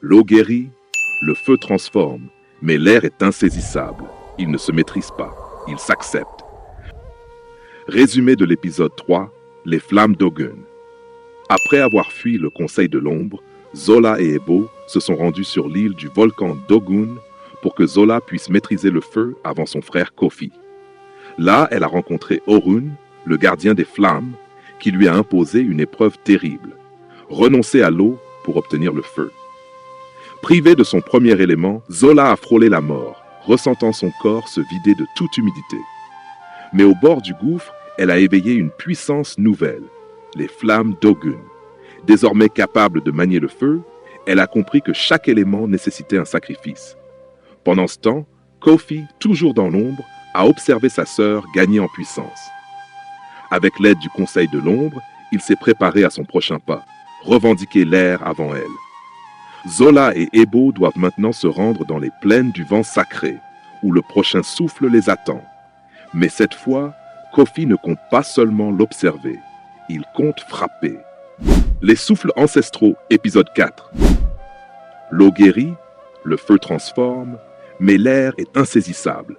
L'eau guérit, le feu transforme, mais l'air est insaisissable. Il ne se maîtrise pas, il s'accepte. Résumé de l'épisode 3, les flammes d'Ogun. Après avoir fui le Conseil de l'Ombre, Zola et Ebo se sont rendus sur l'île du volcan d'Ogun pour que Zola puisse maîtriser le feu avant son frère Kofi. Là, elle a rencontré Orun, le gardien des flammes, qui lui a imposé une épreuve terrible, renoncer à l'eau pour obtenir le feu. Privé de son premier élément, Zola a frôlé la mort, ressentant son corps se vider de toute humidité. Mais au bord du gouffre, elle a éveillé une puissance nouvelle, les flammes d'Ogun. Désormais capable de manier le feu, elle a compris que chaque élément nécessitait un sacrifice. Pendant ce temps, Kofi, toujours dans l'ombre, a observé sa sœur gagner en puissance. Avec l'aide du Conseil de l'Ombre, il s'est préparé à son prochain pas, revendiquer l'air avant elle. Zola et Ebo doivent maintenant se rendre dans les plaines du vent sacré, où le prochain souffle les attend. Mais cette fois, Kofi ne compte pas seulement l'observer, il compte frapper. Les souffles ancestraux, épisode 4. L'eau guérit, le feu transforme, mais l'air est insaisissable.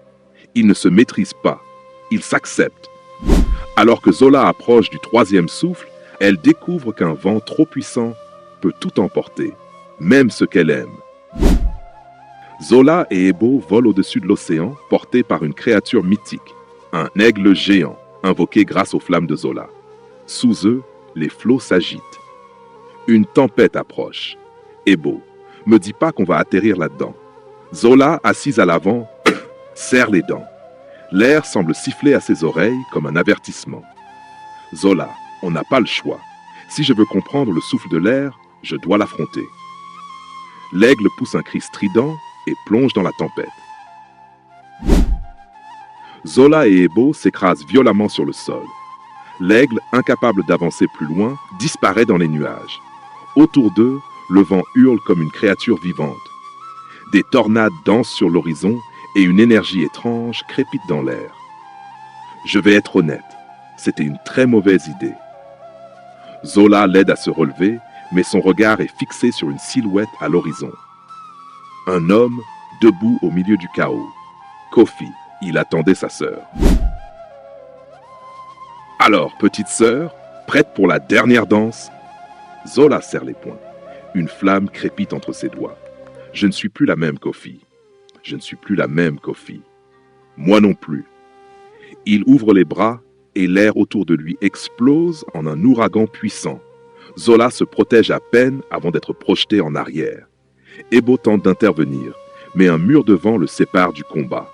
Il ne se maîtrise pas, il s'accepte. Alors que Zola approche du troisième souffle, elle découvre qu'un vent trop puissant peut tout emporter, même ce qu'elle aime. Zola et Ebo volent au-dessus de l'océan, portés par une créature mythique, un aigle géant, invoqué grâce aux flammes de Zola. Sous eux, les flots s'agitent. Une tempête approche. Ebo, me dis pas qu'on va atterrir là-dedans. Zola, assise à l'avant, serre les dents. L'air semble siffler à ses oreilles comme un avertissement. Zola, on n'a pas le choix. Si je veux comprendre le souffle de l'air, je dois l'affronter. L'aigle pousse un cri strident et plonge dans la tempête. Zola et Ebo s'écrasent violemment sur le sol. L'aigle, incapable d'avancer plus loin, disparaît dans les nuages. Autour d'eux, le vent hurle comme une créature vivante. Des tornades dansent sur l'horizon et une énergie étrange crépite dans l'air. Je vais être honnête, c'était une très mauvaise idée. Zola l'aide à se relever, mais son regard est fixé sur une silhouette à l'horizon. Un homme debout au milieu du chaos. Kofi, il attendait sa sœur. Alors, petite sœur, prête pour la dernière danse? Zola serre les poings. Une flamme crépite entre ses doigts. Je ne suis plus la même, Kofi. Je ne suis plus la même, Kofi. Moi non plus. Il ouvre les bras et l'air autour de lui explose en un ouragan puissant. Zola se protège à peine avant d'être projeté en arrière. Ebo tente d'intervenir, mais un mur de vent le sépare du combat.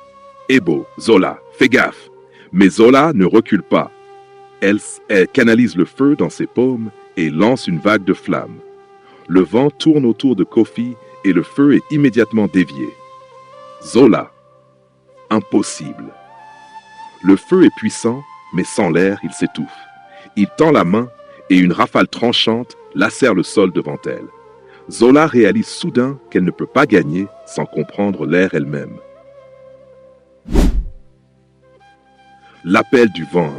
Ebo, Zola, fais gaffe. Mais Zola ne recule pas. Elle canalise le feu dans ses paumes et lance une vague de flammes. Le vent tourne autour de Kofi et le feu est immédiatement dévié. Zola. Impossible. Le feu est puissant, mais sans l'air, il s'étouffe. Il tend la main et une rafale tranchante lacère le sol devant elle. Zola réalise soudain qu'elle ne peut pas gagner sans comprendre l'air elle-même. L'appel du vent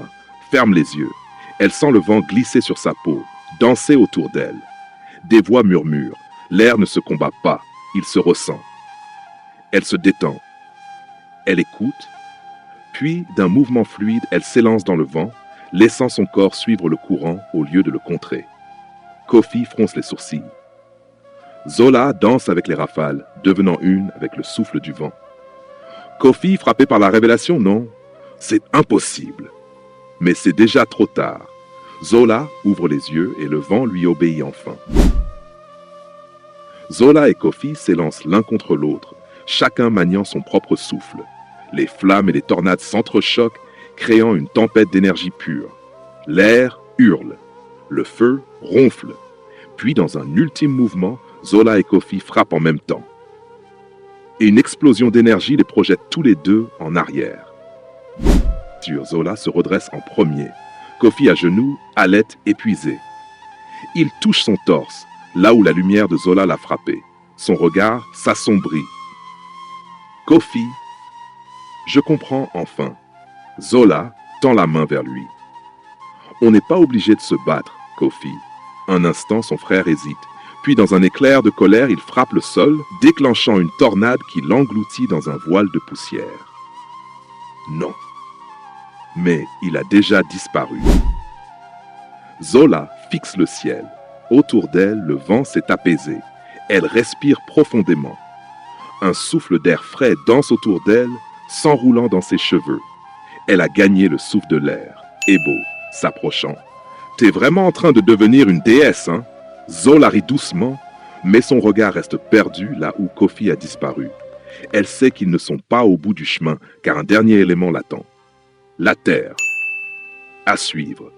ferme les yeux. Elle sent le vent glisser sur sa peau, danser autour d'elle. Des voix murmurent. L'air ne se combat pas, il se ressent. Elle se détend. Elle écoute. Puis, d'un mouvement fluide, elle s'élance dans le vent, laissant son corps suivre le courant au lieu de le contrer. Kofi fronce les sourcils. Zola danse avec les rafales, devenant une avec le souffle du vent. Kofi, frappé par la révélation, non, c'est impossible. Mais c'est déjà trop tard. Zola ouvre les yeux et le vent lui obéit enfin. Zola et Kofi s'élancent l'un contre l'autre, chacun maniant son propre souffle. Les flammes et les tornades s'entrechoquent, créant une tempête d'énergie pure. L'air hurle, le feu ronfle. Puis, dans un ultime mouvement, Zola et Kofi frappent en même temps. Et une explosion d'énergie les projette tous les deux en arrière. Zola se redresse en premier. Kofi à genoux, halète, épuisé. Il touche son torse, là où la lumière de Zola l'a frappé. Son regard s'assombrit. Kofi, je comprends enfin. Zola tend la main vers lui. On n'est pas obligé de se battre, Kofi. Un instant, son frère hésite, Puis dans un éclair de colère, il frappe le sol, déclenchant une tornade qui l'engloutit dans un voile de poussière. Non. Mais il a déjà disparu. Zola fixe le ciel. Autour d'elle, le vent s'est apaisé. Elle respire profondément. Un souffle d'air frais danse autour d'elle, s'enroulant dans ses cheveux. Elle a gagné le souffle de l'air. Ebo, s'approchant. « T'es vraiment en train de devenir une déesse, hein ?» Zola rit doucement, mais son regard reste perdu là où Kofi a disparu. Elle sait qu'ils ne sont pas au bout du chemin, car un dernier élément l'attend. La Terre. À suivre.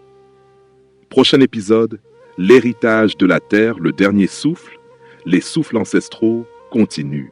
Prochain épisode, l'héritage de la Terre, le dernier souffle, les souffles ancestraux continuent.